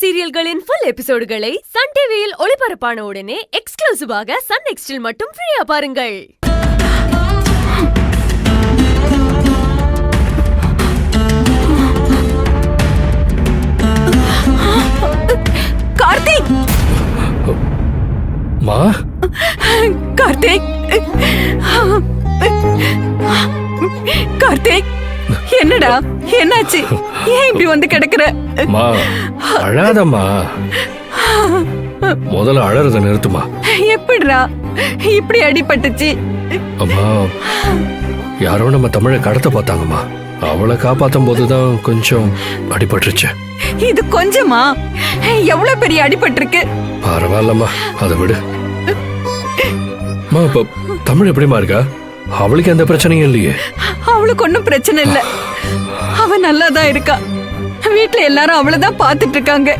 சீரியல்களின் full எபிசோடுகளை Sun டிவியில் ஒளிபரப்பான உடனே எக்ஸ்க்ளூசிவாக சன் நெக்ஸ்டில் மட்டும் ஃப்ரீயா பாருங்கள். கார்த்திக்! மா கார்த்திக்! கார்த்திக், என்னடா என்னாச்சு? ஏன் இப்படி வந்து கிடக்குற? மா அழாதம்மா, முதல்ல அழறத நிறுத்துமா. எப்படிடா இப்படி அடிபட்டுச்சு? அம்மா, யாரோ நம்ம தமிழை கடத்த பார்த்தாங்கம்மா. அவளை காப்பாத்தும் போதுதான் கொஞ்சம் அடிபட்டுருச்சு. இது கொஞ்சமா? எவ்வளவு பெரிய அடிபட்டிருக்கு? பரவாயில்லம்மா, அதை விடு. இப்ப தமிழ் எப்படிமா இருக்கா? அவளுக்கு எந்த பிரச்சனையும் இல்லையே. அவளுக்கு ஒன்னும் பிரச்சனை இல்ல, அவ நல்லாதான் இருக்கா. வீட்டுல எல்லாரும் அவளதான் பாத்துட்டு இருக்காங்க.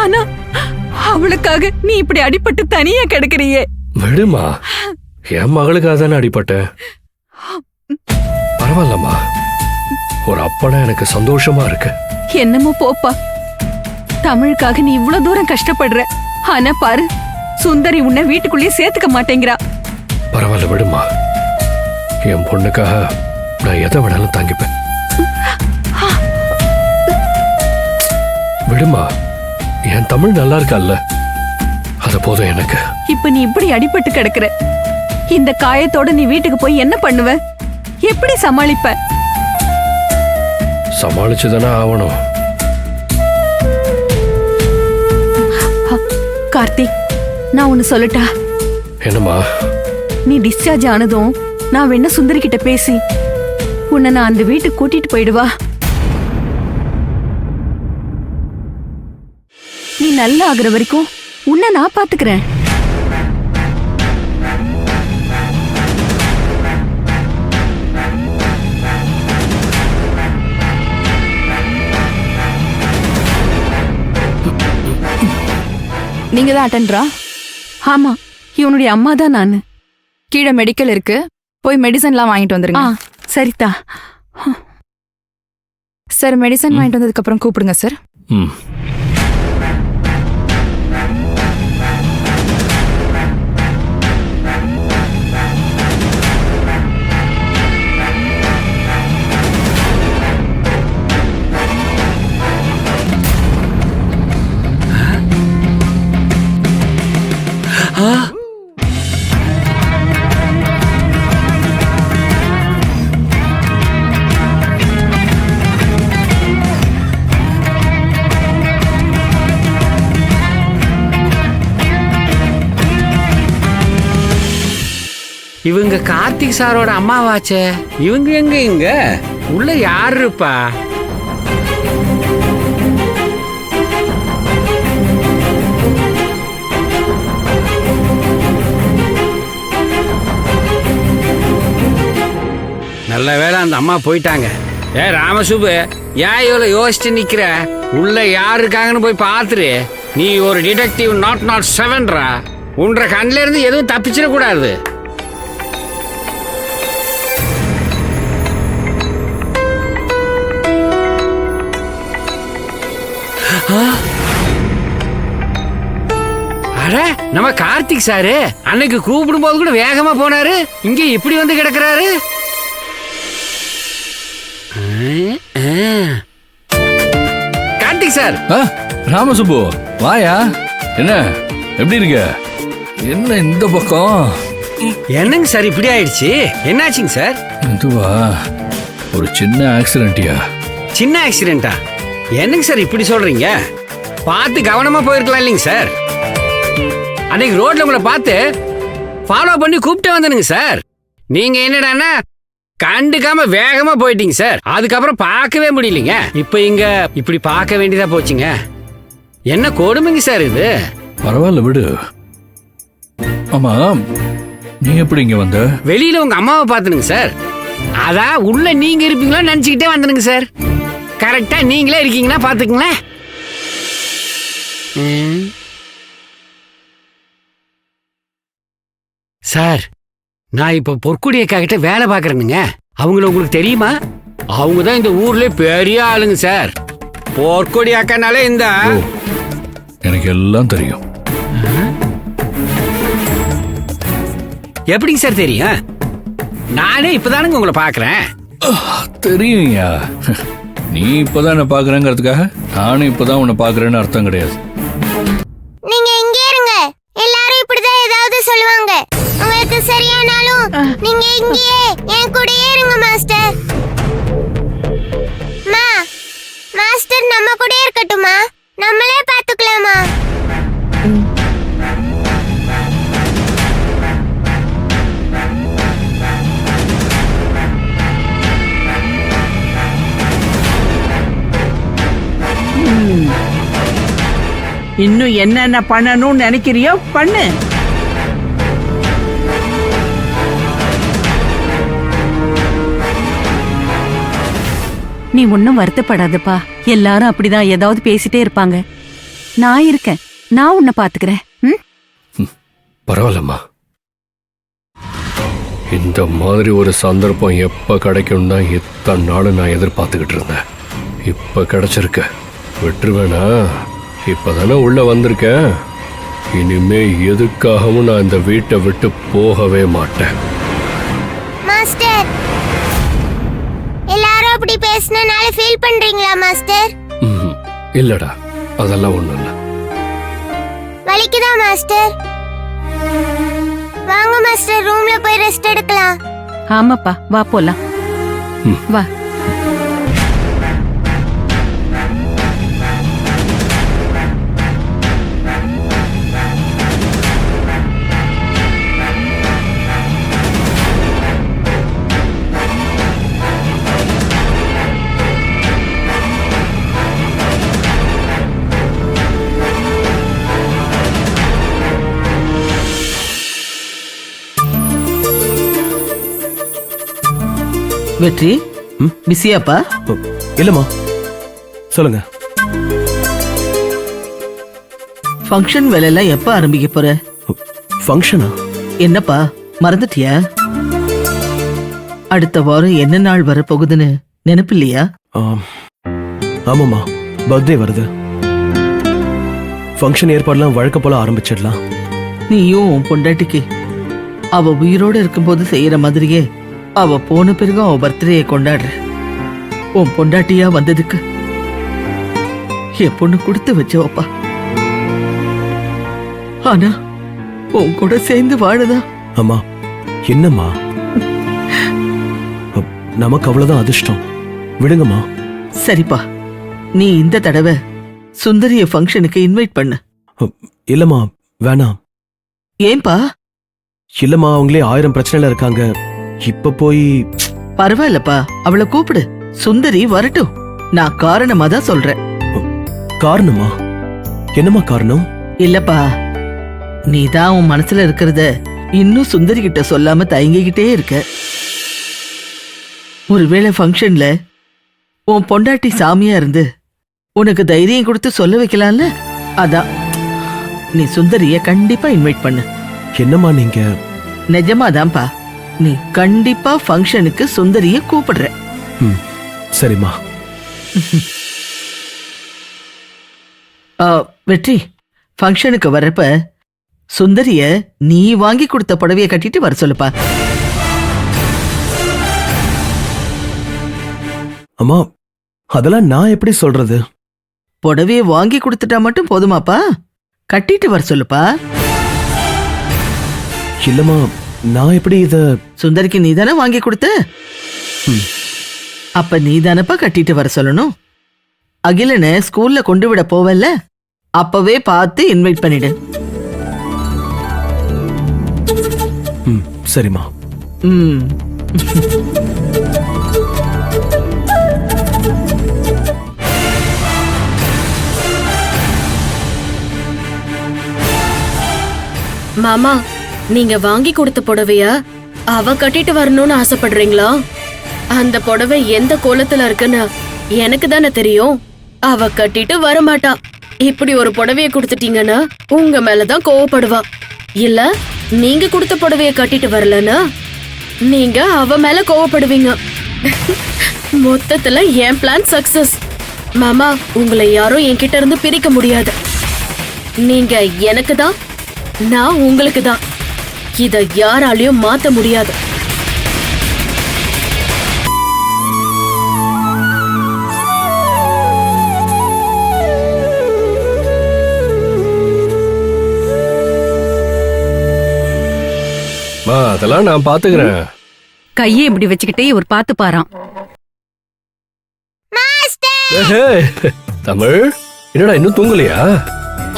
ஆனா அவளுக்காக நீ இப்படி அடிபட்டு தனியா கிடக்குறியே. விடுமா, என் மகளுக்காக தானே அடிபட்டேன். பரவாயில்லம்மா, ஒரு அப்பனா எனக்கு சந்தோஷமா இருக்கு. என்னமோ போப்பா, தமிழுக்காக நீ இவ்வளவு தூரம் கஷ்டப்படுற. ஆனா பாரு, சுந்தரி உன்னை வீட்டுக்குள்ளேயே சேர்த்துக்க மாட்டேங்கிறா. பரவாயில்ல விடுமா, என் பொண்ணுக்காக நான் எதை வேணாலும் தாங்கிப்பேன். விடுமா, என் தமிழ் நல்லா இருக்கல்ல, அது போதும் எனக்கு. இப்ப நீ இப்படி அடிபட்டு கிடக்குற. இந்த காயத்தோட நீ வீட்டுக்கு போய் என்ன பண்ணுவ? எப்படி சமாளிப்ப? சமாளிச்சுதானே ஆகணும். கார்த்திக், நான் ஒன்னு சொல்லட்டா? என்னம்மா? நீ டிஸ்சார்ஜ் ஆனதும் நான் வேணா சுந்தரி கிட்ட பேசி உன்னை நான் அந்த வீட்டுக்கு கூட்டிட்டு போயிடுவா. நீ நல்லா ஆகுற வரைக்கும் உன்னை நான் பாத்துக்கிறேன். நீங்க தான் அட்டெண்டரா? ஆமா, இவனுடைய அம்மா தான் நானு. கீழே மெடிக்கல் இருக்கு, போய் மெடிசன்லாம் வாங்கிட்டு வந்துருங்க. சரிதா. சார், மெடிசன் வாங்கிட்டு வந்ததுக்கு அப்புறம் கூப்பிடுங்க சார். இவங்க கார்த்திக் சாரோட அம்மாவாச்சே. இவங்க எங்க இங்க உள்ள யாரு இருப்பா? நல்ல வேளை அந்த அம்மா போயிட்டாங்க. ராமசுபு, ஏன் இவ்வளவு யோசிச்சு நிக்கிற? உள்ள யாரு இருக்காங்கன்னு போய் பாத்துரு. நீ ஒரு டிடெக்டிவ் 007ரா. உன்ற கண்ல இருந்து எதுவும் தப்பிச்சிட கூடாது. அட, நம்ம கார்த்திக் சாரு அன்னைக்கு கூப்பிடும் போது கூட வேகமா போனாரு, இங்க இப்படி வந்து கிடக்குறாரு. கார்த்திக் சார். ராமசுப்பு, வாயா. என்ன, எப்படி இருக்க? என்ன இந்த பக்கம்? என்னங்க சார் இப்படி ஆயிடுச்சு? என்னாச்சுங்க சார்? இதுவா, ஒரு சின்ன ஆக்சிடென்ட்யா. சின்ன ஆக்சிடென்டா? என்னங்க சார் இப்படி சொல்றீங்க? பார்த்து கவனமா போயிருக்கலாம் இல்லைங்க சார். அன்னைக்கு ரோட்ல உங்களை பார்த்து ஃபாலோ பண்ணி கூப்பிட்டு வந்தனுங்க சார். நீங்க என்னடான்னா கண்டுக்காம வேகமா போயிட்டீங்க சார். அதுக்கப்புறம் பார்க்கவே முடியலீங்க. இப்ப இங்க இப்படி பார்க்க வேண்டியதா போச்சுங்க. என்ன கொடுமைங்க சார் இது? பரவாயில்ல விடு. ஆமா, நீ எப்படி இங்க வந்த? வெளியில உங்க அம்மாவை பார்த்தனுங்க சார். அதான் உள்ள நீங்க இருப்பீங்களா நினைச்சுக்கிட்டே வந்தனுங்க சார். கரெக்டா நீங்களே இருக்கீங்கன்னா பாத்துக்கங்களேன். சார், நான் இப்ப பொற்குடி அக்கா கிட்ட வேலை பாக்குறேனுங்க. அவங்கள உங்களுக்கு தெரியுமா? அவங்க தான் இந்த ஊர்ல பெரிய ஆளுங்க சார். பொற்குடி அக்கானாலே இந்த எனக்கு எல்லாம் தெரியும். எப்படிங்க சார் தெரியும்? நானே இப்பதானுங்க உங்களை பாக்குறேன். தெரியும்யா. நீ இப்பதான் என்ன பாக்குறேங்கிறதுக்காக நானும் இப்பதான் உன்னை பாக்குறேன்னு அர்த்தம் கிடையாது. நீங்க இங்கே இருங்க. எல்லாரும் இப்படிதான் ஏதாவது சொல்லுவாங்க. உங்களுக்கு சரியானாலும் நீங்க இங்கேயே என் கூடயே இருங்க மாஸ்டர். மாஸ்டர் நம்ம கூடயே இருக்கட்டுமா? நம்மளே பாத்துக்கலாமா? இன்னும் என்னென்ன பண்ணணும்னு நினைக்கிறியோ பண்ணு. நீ ஒன்னும் வருத்தப்படாதப்பா. எல்லாரும் அப்படிதான் ஏதாவது பேசிட்டே இருப்பாங்க. நான் இருக்கேன். நான் உன்னை பாத்துக்கிறேன். பரவாயில்லம்மா. இந்த மாதிரி ஒரு சந்தர்ப்பம் எப்ப கிடைக்கும் தான் இத்தனை நாள் நான் எதிர்பார்த்துக்கிட்டு இருந்தேன். இப்ப கிடைச்சிருக்க. விட்டுருவேனா? இப்பதானே உள்ள வந்திருக்கேன். இனிமே எதுக்காகவும் நான் இந்த வீட்டை விட்டு போகவே மாட்டேன். மாஸ்டர், எல்லாரும் அப்படி பேசினால ஃபீல் பண்றீங்களா மாஸ்டர்? இல்லடா, அதெல்லாம் ஒண்ணும் இல்ல. வலிக்குதா மாஸ்டர்? வாங்க மாஸ்டர், ரூம்ல போய் ரெஸ்ட் எடுக்கலாம். ஆமாப்பா, வா போலாம். வா. வெற்றி, பிஸியாப்பா? இல்லம்மா, சொல்லுங்க. ஃபங்க்ஷன் வேலையெல்லாம் எப்ப ஆரம்பிக்க போற? ஃபங்க்ஷனா? என்னப்பா மறந்துட்டியா? அடுத்த வாரம் என்ன நாள் வரப்போகுதுன்னு நினைப்பில்லையா? ஆமாம்மா, பர்த்டே வருது. ஃபங்க்ஷன் ஏற்பாடுலாம் வழக்க போல ஆரம்பிச்சிடலாம். நீயும் உன் பொண்டாட்டிக்கு அவ உயிரோட இருக்கும்போது செய்யற மாதிரியே அவ போன பிறகு அவ பர்த்டே கொண்டாடுற. உன் பொண்டாட்டியா வந்ததுக்கு என் பொண்ணு கொடுத்து வச்சவப்பா. ஆனா உன் கூட சேர்ந்து வாழுதா? அம்மா, என்னம்மா, நமக்கு அவ்வளவுதான் அதிர்ஷ்டம். விடுங்கம்மா. சரிப்பா, நீ இந்த தடவை சுந்தரிய ஃபங்க்ஷனுக்கு இன்வைட் பண்ணு. இல்லம்மா, வேணாம். ஏன்பா? இல்லம்மா, அவங்களே 1000 பிரச்சனைல இருக்காங்க. இப்ப போய் பரவாயில்லப்பா, அவளை கூப்பிடு. சுந்தரி வரட்டும். நான் காரணமா தான் சொல்றேன். காரணமா? என்னம்மா காரணம்? இல்லப்பா, நீதான் உன் மனசுல இருக்கிறத இன்னும் சுந்தரி கிட்ட சொல்லாம தயங்கிக்கிட்டே இருக்க. ஒருவேளை ஃபங்க்ஷன்ல உன் பொண்டாட்டி சாமியா இருந்து உனக்கு தைரியம் கொடுத்து சொல்ல வைக்கலாம்ல? அதான் நீ சுந்தரிய கண்டிப்பா இன்வைட் பண்ணு. என்னம்மா நீங்க? நிஜமாதான்ப்பா, நீ கண்டிப்பா ஃபங்க்ஷனுக்கு சுந்தரிய கூப்பிடுற. சரிம்மா. வெற்றி, ஃபங்க்ஷனுக்கு வர்றப்ப சுந்தரிய நீ வாங்கி கொடுத்த புடவைய கட்டிட்டு வர சொல்லுப்பா. அம்மா, அதெல்லாம் நான் எப்படி சொல்றது? புடவைய வாங்கி கொடுத்துட்டா மட்டும் போதுமாப்பா? கட்டிட்டு வர சொல்லுப்பா. இல்லம்மா, நான் எப்படி இத? சுந்தரிக்கு நீதானே வாங்கி கொடுத்த? அப்ப நீதானப்பா கட்டிட்டு வர சொல்லணும். அகிலனை ஸ்கூல்ல கொண்டு விட போவல்ல, அப்பவே பார்த்து இன்வைட் பண்ணிடு. சரிம்மா. மாமா, நீங்க வாங்கி கொடுத்த புடவைய அவ கட்டிட்டு வரணும்னு ஆசைப்படுறீங்களா? அந்த புடவை எந்த கோலத்துல இருக்குன்னு எனக்கு தானே தெரியும். அவ கட்டிட்டு வரமாட்டா. இப்படி ஒரு புடவைய கொடுத்துட்டீங்கன்னா உங்க மேலதான் கோவப்படுவா. இல்ல, நீங்க கொடுத்த புடவைய கட்டிட்டு வரலன்னா நீங்க அவ மேல கோவப்படுவீங்க. மொத்தத்துல என் பிளான் சக்சஸ். மாமா, உங்களை யாரும் என்கிட்ட இருந்து பிரிக்க முடியாது. நீங்க எனக்கு தான், நான் உங்களுக்கு தான். இத யாராலையும் மாத்த முடியாது. அதெல்லாம் நான் பாத்துக்கிறேன். கையை இப்படி வச்சுக்கிட்டே இவர் பார்த்து பாராம். மாஸ்டர் ஏஹே, தமிழ் என்னடா இன்னும் தூங்கலையா?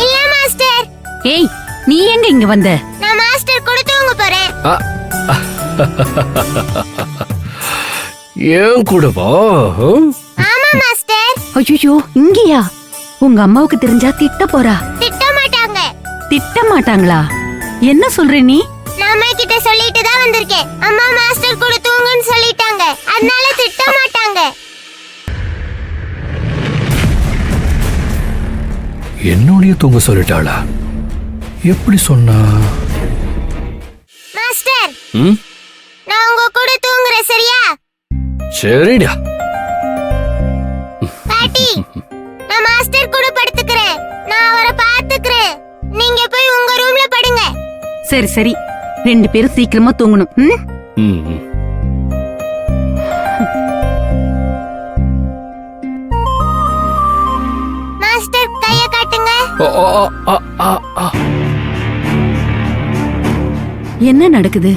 இல்ல மாஸ்டர், ஏய், நீ எங்க இங்க வந்த? நான் மாஸ்டர் கூட தூங்க போறேன். ஏன் கூடவா? ஆமா மாஸ்டர். ஐயோ, இங்கயா? உங்க அம்மாவுக்கு தெரிஞ்சா திட்ட போறா. திட்ட மாட்டாங்க. திட்ட மாட்டாங்களா? என்ன சொல்ற நீ? நான் அம்மா கிட்ட சொல்லிட்டு தான் வந்திருக்கேன். அம்மா மாஸ்டர் கூட தூங்குன்னு சொல்லிட்டாங்க, அதனால திட்ட மாட்டாங்க. என்னோடய தூங்க சொல்லிட்டாளா? எப்படி சொன்னா? மாஸ்டர், ம், நான் உங்க கூட தூங்குறேன், சரியா? சரிடா. பாட்டி, நான் மாஸ்டர் கூட படுத்துக்கிறேன். நான் அவரை பாத்துக்கிறேன். நீங்க போய் உங்க ரூம்ல படுங்க. சரி சரி, 2 பேரும் சீக்கிரமா தூங்கணும். ம்? ம், ம். மாஸ்டர், கைய காட்டுங்க. ஆ, ஆ, ஆ, ஆ, ஆ. என்ன நடக்குது?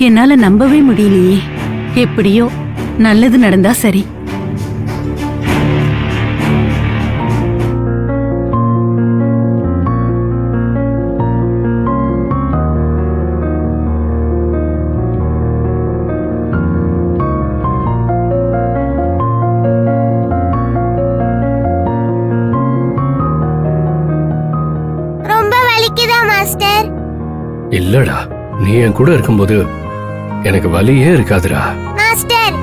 என்னால நம்பவே முடியலையே. எப்படியோ நல்லது நடந்தா சரி. ரொம்ப வலிக்குதா மாஸ்டர்? இல்லடா, நீ என் கூட இருக்கும்போது எனக்கு வலியே இருக்காதுடா. மாஸ்டர்,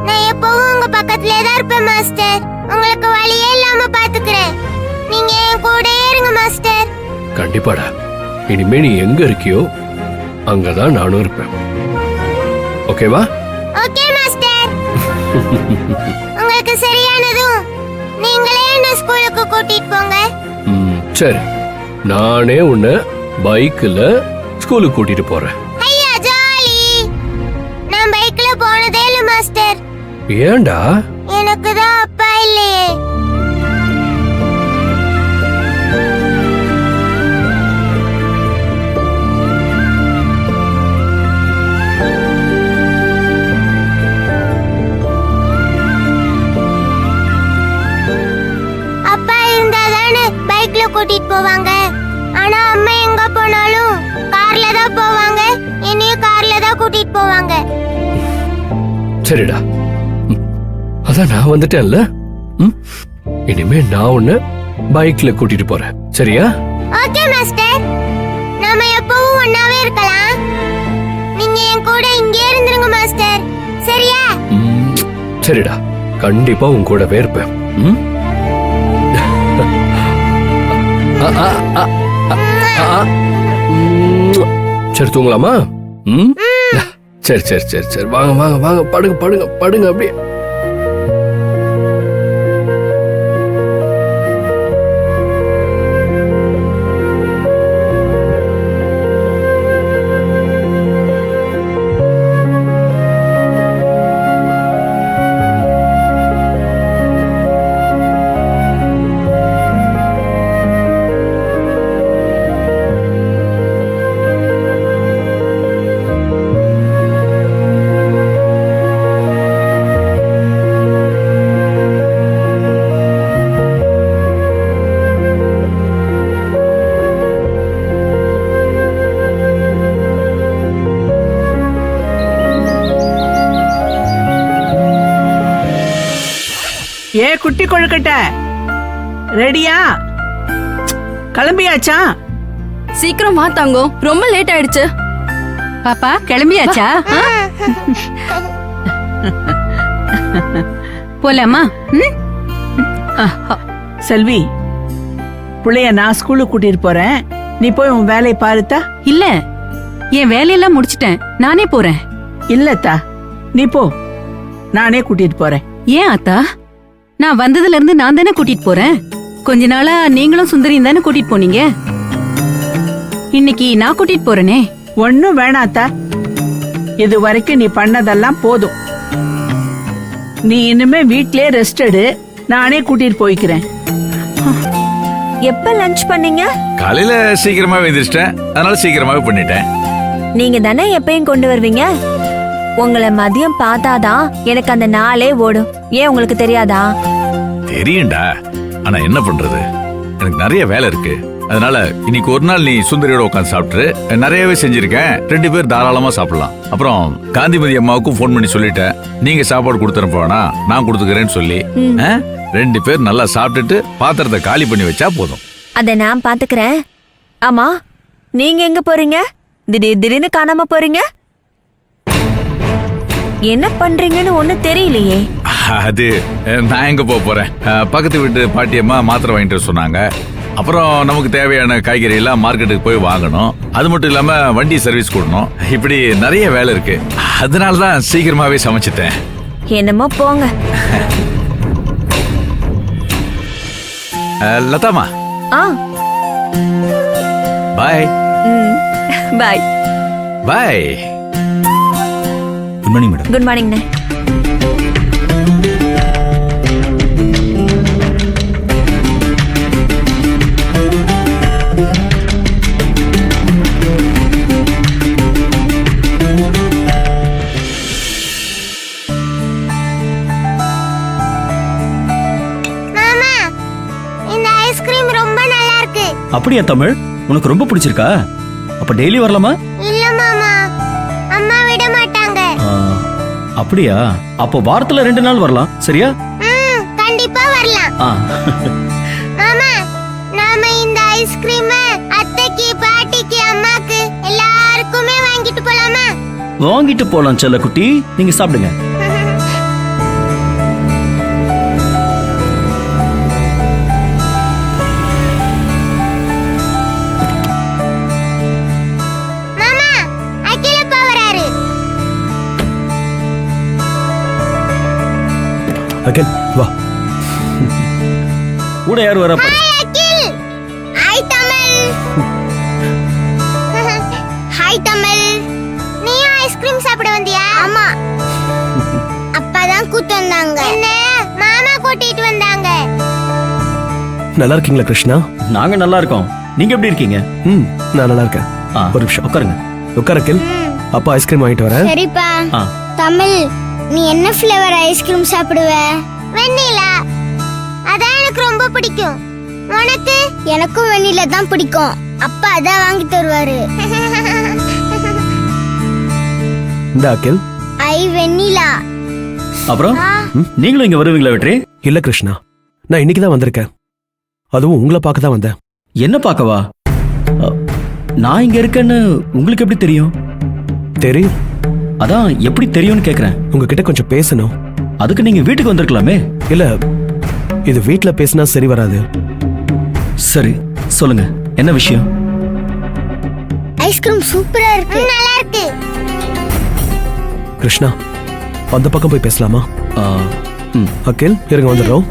நான் எப்பவும் உங்க பக்கத்துலயே தான் இருப்பேன் மாஸ்டர். உங்களுக்கு வலியே இல்லாம பாத்துக்கிறேன். நீங்க என் கூடயே இருங்க மாஸ்டர். கண்டிப்பாடா. இனிமே நீ எங்க இருக்கியோ அங்கதான் நானும் இருப்பேன். ஓகேவா? Okay master. உங்களுக்கு சரியானதும் நீங்களே என்ன ஸ்கூலுக்கு கூட்டிட்டு போங்க. ம், சரி. நானே உன்னை பைக்ல ஸ்கூலுக்கு கூட்டிட்டு போறேன். ஐயா ஜாலி. நான் பைக்ல போனதே இல்ல மாஸ்டர். ஏன்டா? எனக்கு தான் அப்பா இல்லையே. அப்பா இருந்தா தானே பைக்ல கூட்டிட்டு போவாங்க. ஆனா அம்மா எங்க போனாலும் கார்ல தான் போவாங்க. என்னையும் கார்ல தான் கூட்டிட்டு போவாங்க. சரிடா. ம், அதான் நான் வந்துட்டேன்ல. ம், இனிமே நான் உன்னை பைக்ல கூட்டிட்டு போறேன். சரியா? Okay master. நாம எப்பவும் ஒண்ணாவே இருக்கலாம். நீங்க என் கூட இங்கே இருந்துருங்க மாஸ்டர், சரியா? ம், சரிடா. கண்டிப்பா உன் கூடவே இருப்பேன். ம்? ஆ, ஆ, ஆ, ஆ, ஆ. ம். சரி, தூங்கலாமா? ம்? சரி சரி சரி சரி, வாங்க வாங்க வாங்க, படுங்க படுங்க படுங்க அப்படியே. ஏ குட்டி கொழுக்கட்டை, ரெடியா? கிளம்பியாச்சா? சீக்கிரம் வா தங்கம், ரொம்ப லேட் ஆயிடுச்சு. பாப்பா கிளம்பியாச்சா? போலாமா? ம்? செல்வி, புள்ளைய நான் ஸ்கூலுக்கு கூட்டிட்டு போறேன். நீ போய் உன் வேலையை பாருத்தா. இல்ல, என் வேலையெல்லாம் முடிச்சிட்டேன். நானே போறேன். இல்லத்தா, நீ போ, நானே கூட்டிட்டு போறேன். ஏன் அத்தா? நான் வந்ததுல இருந்து நான் தானே கூட்டிட்டு போறேன். கொஞ்ச நாளா நீங்களும் சுந்தரியும் தானே கூட்டிட்டு போனீங்க. இன்னைக்கு நான் கூட்டிட்டு போறேனே. ஒன்னும் வேணாத்தா, இது வரைக்கும் நீ பண்ணதெல்லாம் போதும். நீ இனிமே வீட்லயே ரெஸ்ட் எடு, நானே கூட்டிட்டு போய்க்கிறேன். எப்ப லஞ்ச் பண்ணீங்க? காலையில சீக்கிரமா எழுந்திரிச்சிட்டேன், அதனால சீக்கிரமாவே பண்ணிட்டேன். நீங்க தானே எப்பயும் கொண்டு வருவீங்க. உங்களை மதியம் பார்த்தாதான் எனக்கு அந்த நாளே ஓடும். ஏன் உங்களுக்கு தெரியாதா? தெரியும்டா, ஆனா என்ன பண்றது, எனக்கு நிறைய வேலை இருக்கு. அதனால இன்னைக்கு ஒரு நாள் நீ சுந்தரியோட உட்காந்து சாப்பிட்டு, நிறையவே செஞ்சிருக்கேன், 2 பேர் தாராளமா சாப்பிடலாம். அப்புறம் காந்திமதி அம்மாவுக்கும் ஃபோன் பண்ணி சொல்லிட்டேன், நீங்க சாப்பாடு கொடுத்துட்டு போனா நான் கொடுத்துக்கிறேன்னு சொல்லி. 2 பேர் நல்லா சாப்பிட்டுட்டு பாத்திரத்தை காலி பண்ணி வச்சா போதும். அத நான் பாத்துக்கிறேன். ஆமா, நீங்க எங்க போறீங்க? திடீர்னு காணாம போறீங்க. என்ன பண்றீங்கன்னு ஒண்ணு தெரியலையே. அது நான் எங்க போறேன், பக்கத்து வீட்டு பாட்டியம்மா மாத்திரை வாங்கிட்டு சொன்னாங்க. அப்புறம் நமக்கு தேவையான காய்கறி எல்லாம் மார்க்கெட்டுக்கு போய் வாங்கணும். அது மட்டும் இல்லாம வண்டி சர்வீஸ் கொடுக்கணும். இப்படி நிறைய வேலை இருக்கு. அதனாலதான் சீக்கிரமாவே சமைச்சிட்டேன். என்னமோ போங்க. லதாமா, bye. Bye. Bye. Good morning madam. Good morning. மாமா, இந்த ஐஸ்கிரீம் ரொம்ப நல்லா இருக்கு. அப்படியா தமிழ், உனக்கு ரொம்ப பிடிச்சிருக்கா? அப்ப டெய்லி வரலாமா? இல்ல மாமா, அம்மா விட மாட்டாங்க. அப்படியா? அப்போ வாரத்துல 2 நாள் வரலாம், சரியா? கண்டிப்பா வரலாம். மாமா, நாம இந்த ஐஸ்கிரீம் அத்தைக்கு, பாட்டிக்கு, அம்மாக்கு எல்லாருக்குமே வாங்கிட்டு போலாமா? வாங்கிட்டு போலாம் செல்ல குட்டி, நீங்க சாப்பிடுங்க. மாமா, அகிலப்பா வராரு. அகில் வா. கூட யார் வர? ஹாய் அகில். ஹாய் தமிழ். ஹாய் தமிழ். நீ ஐஸ்கிரீம் சாப்பிட வந்தியா? ஆமா. அப்பதான் கூட்டி வந்தாங்க. என்ன மாமா கூட்டிட்டு வந்தாங்க. நல்லா இருக்கீங்களா கிருஷ்ணா? நாங்க நல்லா இருக்கோம். நீங்க எப்படி இருக்கீங்க? நான் நல்லா இருக்கேன். ஒரு நிமிஷம் உட்காருங்க. உட்கார அகில், அப்பா ஐஸ்கிரீம் வாங்கிட்டு வரேன். சரிப்பா. தமிழ், நீ என்ன ஃப்ளேவர் ஐஸ்கிரீம் சாப்பிடுவ? வெண்ணிலா. அதான் எனக்கு ரொம்ப பிடிக்கும். உனக்கு? எனக்கும் வெண்ணிலா தான் பிடிக்கும். அப்பா அதான் வாங்கி தருவாரு. இந்த அகில். ஐ வெண்ணிலா. அப்புறம் நீங்களும் இங்க வருவீங்களா வெற்றி? இல்ல கிருஷ்ணா, நான் இன்னைக்கு தான் வந்திருக்கேன். அதுவும் உங்களை பார்க்க தான் வந்தேன். என்ன பார்க்கவா? நான் இங்க இருக்கேன்னு உங்களுக்கு எப்படி தெரியும்? தெரியும். அதான் எப்படி தெரியும்னு கேக்குறேன். உங்ககிட்ட கொஞ்சம் பேசணும். அதுக்கு நீங்க வீட்டுக்கு வந்திருக்கலாமே. இல்ல, இது வீட்ல பேசினா சரி வராது. சரி சொல்லுங்க, என்ன விஷயம்? ஐஸ்கிரீம் சூப்பரா இருக்கு. நல்லா இருக்கு. கிருஷ்ணா, அந்த பக்கம் போய் பேசலாமா? அகில், இருங்க வந்துடுறோம்.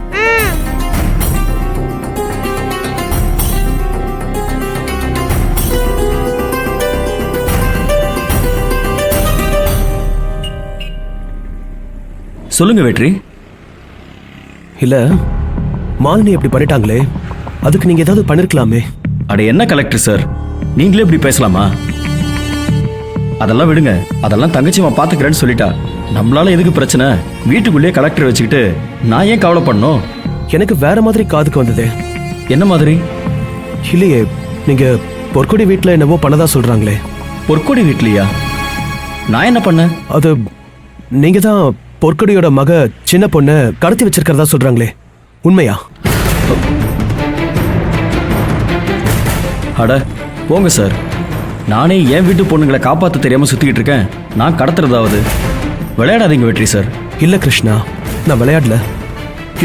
சொல்லுங்க வெற்றி. இல்ல, மாலினி எப்படி பண்ணிட்டாங்களே, அதுக்கு நீங்க ஏதாவது பண்ணிருக்கலாமே. அட என்ன கலெக்டர் சார், நீங்களே இப்படி பேசலாமா? அதெல்லாம் விடுங்க, அதெல்லாம் தங்கச்சிமா பாத்துக்கிறேன்னு சொல்லிட்டா. நம்மளால எதுக்கு பிரச்சனை? வீட்டுக்குள்ளேயே கலெக்டர் வச்சுக்கிட்டு நான் ஏன் கவலைப்படணும்? எனக்கு வேற மாதிரி காதுக்கு வந்ததே. என்ன மாதிரி? இல்லையே, நீங்க பொற்கொடி வீட்டுல என்னவோ பண்ணதா சொல்றாங்களே. பொற்கொடி வீட்லயா? நான் என்ன பண்ண? அது நீங்க தான் பொற்கொடியோட மக சின்ன பொண்ணு கடத்தி வச்சிருக்கிறதா சொல்றாங்களே, உண்மையா? அட போங்க சார், நானே என் வீட்டு பொண்ணுங்களை காப்பாற்ற தெரியாம சுத்திக்கிட்டு இருக்கேன். நான் கடத்துறதாவது? விளையாடாதீங்க வெற்றி சார். இல்ல கிருஷ்ணா, நான் விளையாடல,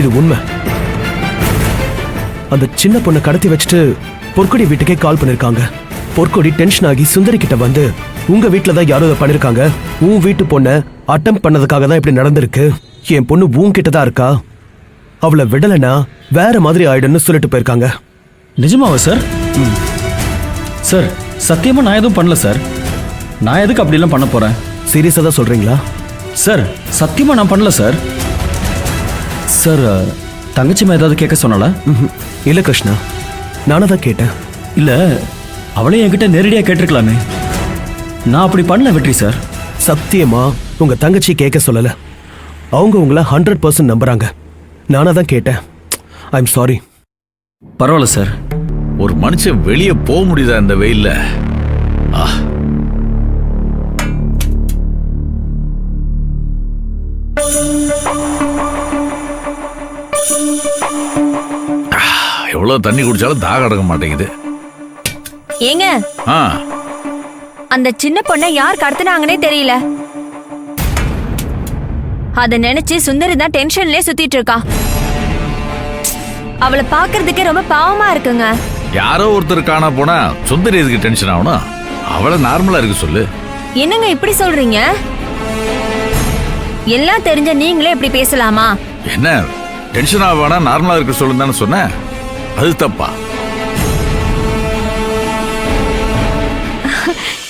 இது உண்மை. அந்த சின்ன பொண்ணை கடத்தி வச்சுட்டு பொற்கொடி வீட்டுக்கே கால் பண்ணிருக்காங்க. பொற்கொடி டென்ஷன் ஆகி சுந்தரி கிட்ட வந்து, உங்க வீட்டுல தான் யாரோ இதை பண்ணிருக்காங்க, உன் வீட்டு பொண்ணை அட்டெம்ப்ட் பண்ணதுக்காக தான் இப்படி நடந்திருக்கு, என் பொண்ணு உன் கிட்ட தான் இருக்கா அவளை விடலைன்னா வேற மாதிரி ஆயிடும்னு சொல்லிட்டு போயிருக்காங்க. நிஜமாவா சார்? சார் சத்தியமா நான் எதுவும் பண்ணல சார். நான் எதுக்கு அப்படிலாம் பண்ண போறேன்? சீரியஸா தான் சொல்றீங்களா? சார் சத்தியமா நான் பண்ணல சார். சார் தங்கச்சிமா ஏதாவது கேட்க சொன்னால? இல்ல கிருஷ்ணா, நானே தான் கேட்டேன். இல்ல அவளே என்கிட்ட நேரடியா கேட்டிருக்கலாமே. நான் அப்படி பண்ணல வெற்றி சார். சத்தியமா உங்க தங்கச்சி கேட்க சொல்லல. அவங்க உங்களை 100% நம்புறாங்க. நானா தான் கேட்டேன். I'm sorry. பரவாயில்ல சார். ஒரு மனுஷன் வெளியே போக முடியுதா இந்த வெயில்ல? எவ்வளவு தண்ணி குடிச்சாலும் தாக அடங்க மாட்டேங்குது. ஏங்க, அந்த சின்ன பொண்ணை யார் கடத்தினாங்கன்னே தெரியல. அத நினைச்சு சுந்தரி தான் டென்ஷன்லயே சுத்திட்டு இருக்கா. அவளை பாக்குறதுக்கே ரொம்ப பாவமா இருக்குங்க. யாரோ ஒருத்தர் காணா போனா சுந்தரி எதுக்கு டென்ஷன் ஆகணும்? அவளை நார்மலா இருக்கு சொல்லு. என்னங்க இப்படி சொல்றீங்க? எல்லாம் தெரிஞ்ச நீங்களே இப்படி பேசலாமா? என்ன டென்ஷன் ஆவானா நார்மலா இருக்கு சொல்லுன்னு தானே சொன்னேன். அது தப்பா?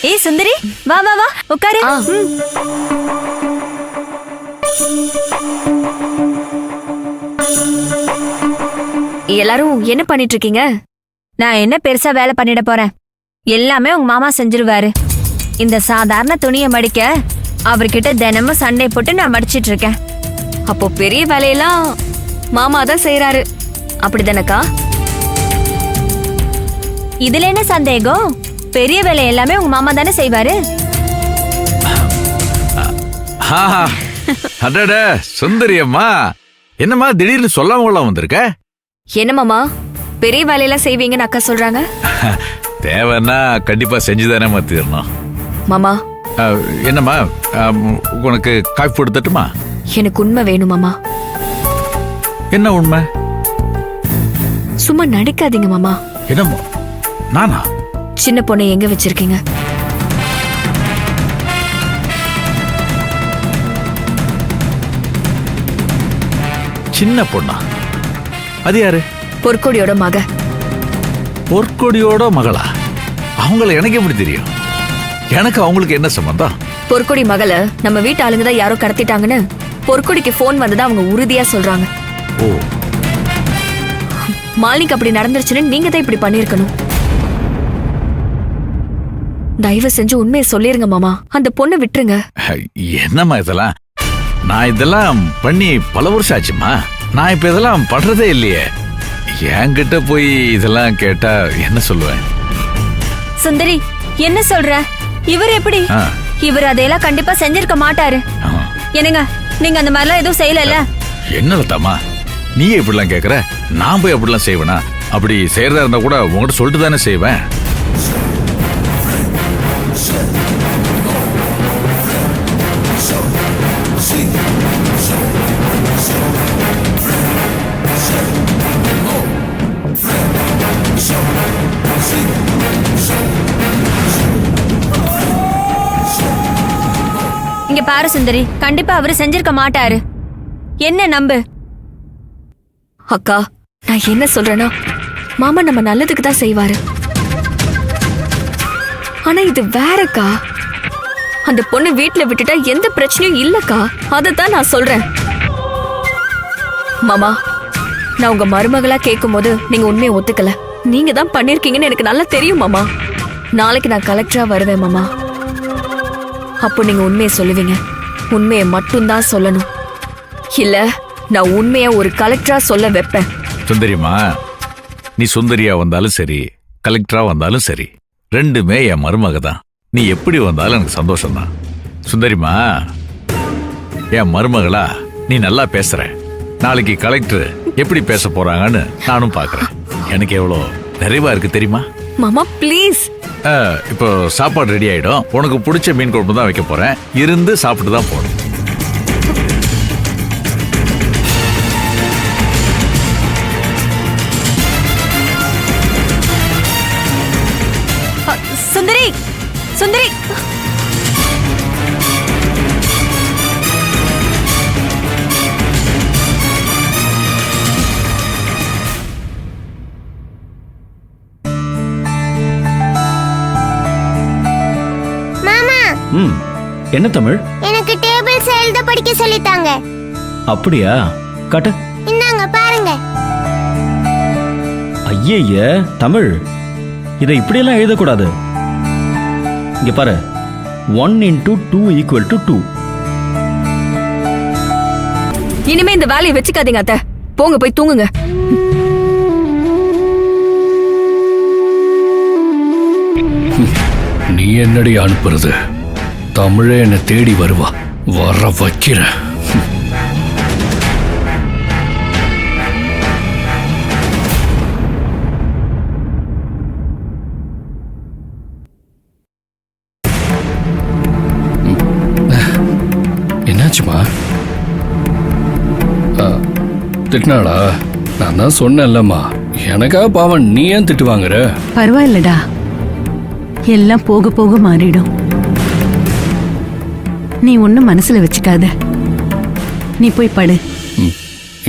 ஏய் சுந்தரி, வா வா வா உட்காரு. எல்லாரும் என்ன பண்ணிட்டு இருக்கீங்க? நான் என்ன பெருசா வேலை பண்ணிட போறேன்? எல்லாமே உங்க மாமா செஞ்சிருவாரு. இந்த சாதாரண துணியை மடிக்க அவர்கிட்ட தினமும் சண்டை போட்டு நான் மடிச்சிட்டு இருக்கேன். அப்போ பெரிய வேலையெல்லாம் மாமா தான் செய்யறாரு, அப்படிதானக்கா? இதுல என்ன சந்தேகம்? பெரிய வேலை எல்லாமே உங்க மாமா தானே செய்வாரு. அடடே சுந்தரி அம்மா, என்னம்மா திடீர்னு சொல்லாம கொள்ளாம வந்திருக்க? என்ன மாமா பெரிய வேலையெல்லாம் செய்வீங்கன்னு அக்கா சொல்றாங்க. தேவைன்னா கண்டிப்பா செஞ்சுதானே மாத்திரணும். மாமா என்னம்மா, உனக்கு காஃபி போட்டு தட்டுமா? எனக்கு உண்மை வேணும் மாமா. என்ன உண்மை? சும்மா நடிக்காதீங்க மாமா. என்னம்மா? நானா? சின்ன பொண்ணை எங்க வச்சிருக்கீங்க? சின்ன பொண்ணா? அது யாரு? பொற்கொடியோட மக. பொற்கொடியோட மகளா? அவங்கள எனக்கு எப்படி தெரியும்? எனக்கு அவங்களுக்கு என்ன சம்பந்தம்? பொற்கொடி மகளை நம்ம வீட்டு ஆளுங்க தான் யாரோ கடத்திட்டாங்கன்னு பொற்கொடிக்கு போன் வந்ததா அவங்க உறுதியா சொல்றாங்க. ஓ, மாலினிக்கு அப்படி நடந்துருச்சுன்னு நீங்க தான் இப்படி பண்ணிருக்கணும். தயவு செஞ்சு உண்மையை சொல்லிருங்க மாமா. அந்த பொண்ணை விட்டுருங்க. என்னம்மா இதெல்லாம்? நான் இதெல்லாம் பண்ணி பல வருஷம் ஆச்சுமா. நான் இப்ப இதெல்லாம் பண்றதே இல்லையே. என்கிட்ட போய் இதெல்லாம் கேட்டா என்ன சொல்லுவேன்? சுந்தரி, என்ன சொல்ற? இவர் எப்படி? இவர் அதையெல்லாம் கண்டிப்பா செஞ்சிருக்க மாட்டாரு. என்னங்க, நீங்க அந்த மாதிரிலாம் எதுவும் செய்யல? என்ன லதாமா, நீ எப்படிலாம் கேக்குற? நான் போய் அப்படிலாம் செய்வேனா? அப்படி செய்யறதா இருந்தா கூட உங்ககிட்ட சொல்லிட்டு தானே செய்வேன். இங்க பாரு சுந்தரி, கண்டிப்பா அவரு செஞ்சிருக்க மாட்டாரு. என்ன நம்பு. அக்கா, நான் என்ன சொல்றேன்னா, மாமா நம்ம நல்லதுக்கு தான் செய்வாரு. ஆனா இது வேறக்கா. அந்த பொண்ணு வீட்டுல விட்டுட்டா எந்த பிரச்சனையும் இல்லக்கா. அதத்தான் நான் சொல்றேன். மாமா, நான் உங்க மருமகளா கேட்கும் போது நீங்க உண்மையை ஒத்துக்கல. நீங்க தான் பண்ணிருக்கீங்கன்னு எனக்கு நல்லா தெரியும் மாமா. நாளைக்கு நான் கலெக்டரா வருவேன் மாமா. அப்போ நீங்க உண்மையை சொல்லுவீங்க. உண்மையை மட்டும்தான் சொல்லணும். இல்ல நான் உண்மையா ஒரு கலெக்டரா சொல்ல வைப்பேன். சுந்தரிமா, நீ சுந்தரியா வந்தாலும் சரி, கலெக்டரா வந்தாலும் சரி, ரெண்டுமே என் மருமக தான். நீ எப்படி வந்தாலும் எனக்கு சந்தோஷம்தான். சுந்தரிமா, என் மருமகளா நீ நல்லா பேசுற. நாளைக்கு கலெக்டர் எப்படி பேச போறாங்கன்னு நானும் பாக்குறேன். எனக்கு எவ்வளோ நிறைவா இருக்கு தெரியுமா? மாமா ப்ளீஸ். இப்போ சாப்பாடு ரெடி ஆயிடும். உனக்கு பிடிச்ச மீன் குழம்பு தான் வைக்க போறேன். இருந்து சாப்பிட்டு தான் போகணும். சுந்தரி, சுந்தரி, ம் என்ன தமிழ்? எனக்கு டேபிள்ஸ் எழுத படிக்க சொல்லித்தாங்க. அப்படியா? காட்டு. இந்தாங்க பாருங்க. ஐயய்ய தமிழ், இதை இப்படியெல்லாம் எழுதக்கூடாது. இங்க பாரு, 1 × 2 = 2. இனிமே இந்த வேலையை வச்சுக்காதீங்க அத்தை. போங்க போய் தூங்குங்க. நீ என்னடி அனுப்புறது? தமிழே என்னை தேடி வருவா, வர வைக்கிற. என்னாச்சுமா? திட்டினாடா? நான் தான் சொன்னேன்லம்மா, எனக்காக பாவம் நீ ஏன் திட்டு வாங்குற? பரவாயில்லடா, எல்லாம் போக போக மாறிடும். நீ ஒன்னும் மனசுல வச்சுக்காத. நீ போய் படு.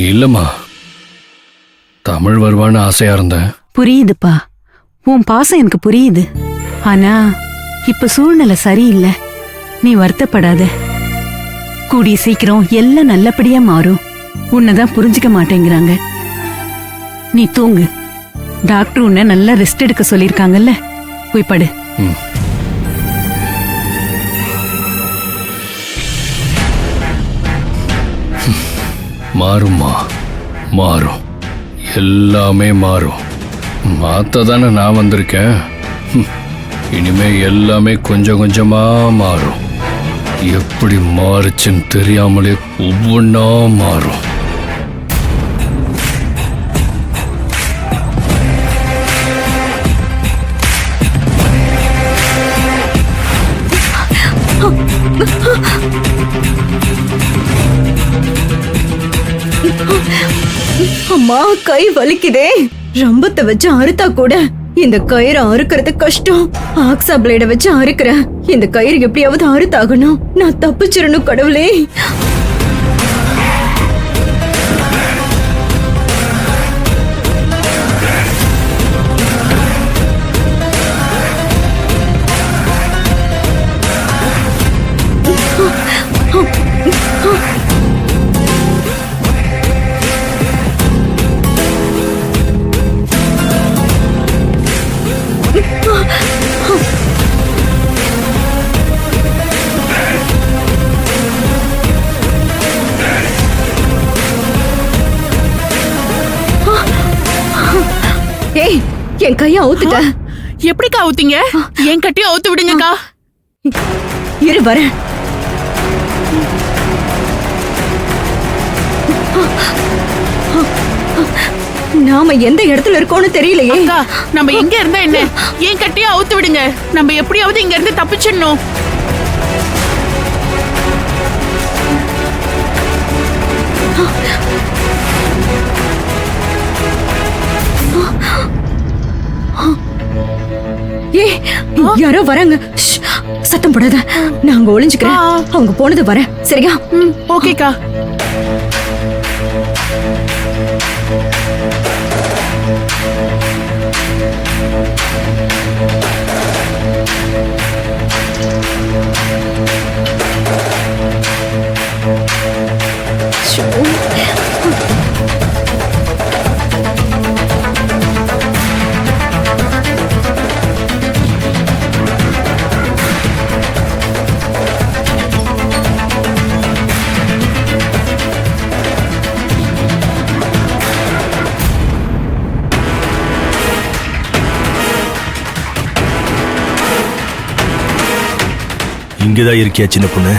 இல்லம்மா, தமிழ் வருவான்னு ஆசையா இருந்தேன். புரியுதுப்பா, உன் பாசம் எனக்கு புரியுது. ஆனா இப்ப சூழ்நிலை சரியில்லை. நீ வருத்தப்படாத. கூடிய சீக்கிரம் எல்லாம் நல்லபடியா மாறும். உன்னைதான் புரிஞ்சுக்க மாட்டேங்கிறாங்க. நீ தூங்கு. டாக்டர் உன்னை நல்லா ரெஸ்ட் எடுக்க சொல்லிருக்காங்கல்ல, போய் படு. மாறும்மா, மாறும், எல்லாமே மாறும். மாத்ததானே நான் வந்திருக்கேன். இனிமே எல்லாமே கொஞ்சம் கொஞ்சமா மாறும். எப்படி மாறுச்சுன்னு தெரியாமலே ஒவ்வொன்றா மாறும். அம்மா, கை வலிக்குதே. ரம்பத்தை வச்சு அறுத்தா கூட இந்த கயிறை அறுக்கிறது கஷ்டம். ஆக்ஸா பிளேட வச்சு அறுக்கிறேன். இந்த கயிறு எப்படியாவது அறுத்தாகணும். நான் தப்பிச்சிடணும் கடவுளே. ஏய், என் கைய அவுத்துட்ட. எப்படிக்கா அவுத்தீங்க? என் கட்டியும் அவுத்து விடுங்கக்கா. இரு வரேன். நாம எந்த இடத்துல இருக்கோம்னு தெரியலையே. அக்கா, நம்ம எங்க இருந்தா என்ன? என் கட்டியும் அவுத்து விடுங்க. நம்ம எப்படியாவது இங்க இருந்து தப்பிச்சிடணும். ஏய், யாரோ வராங்க. சத்தம் போடாத, நான் அங்க ஒளிஞ்சுக்கிறேன். அவங்க போனது வர. சரியா? ஓகேக்கா. இங்கதான் இருக்கியா சின்ன பொண்ணு?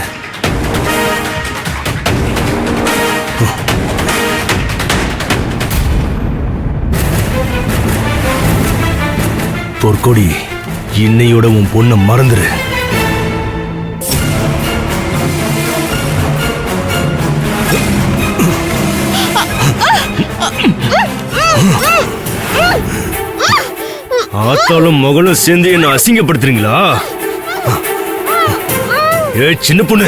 பொற்கொடி, இன்னையோட உன் பொண்ணை மறந்துரு. ஆத்தாலும் மகளும் சேர்ந்து என்ன அசிங்கப்படுத்துறீங்களா? ஏ சின்ன பொண்ணு,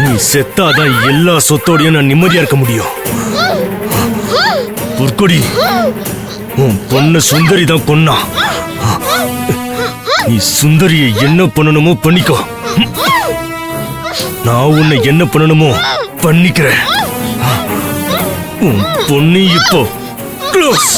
நீ செத்தாதான் எல்லா சொத்தோடையும் நான் நிம்மதியா இருக்க முடியும். பொற்கொடி, உன் பொண்ணு சுந்தரி தான் கொன்னா. நீ சுந்தரியை என்ன பண்ணணுமோ பண்ணிக்கோ. நான் உன்னை என்ன பண்ணணுமோ பண்ணிக்கிறேன். உன் பொண்ணு இப்போ க்ளோஸ்.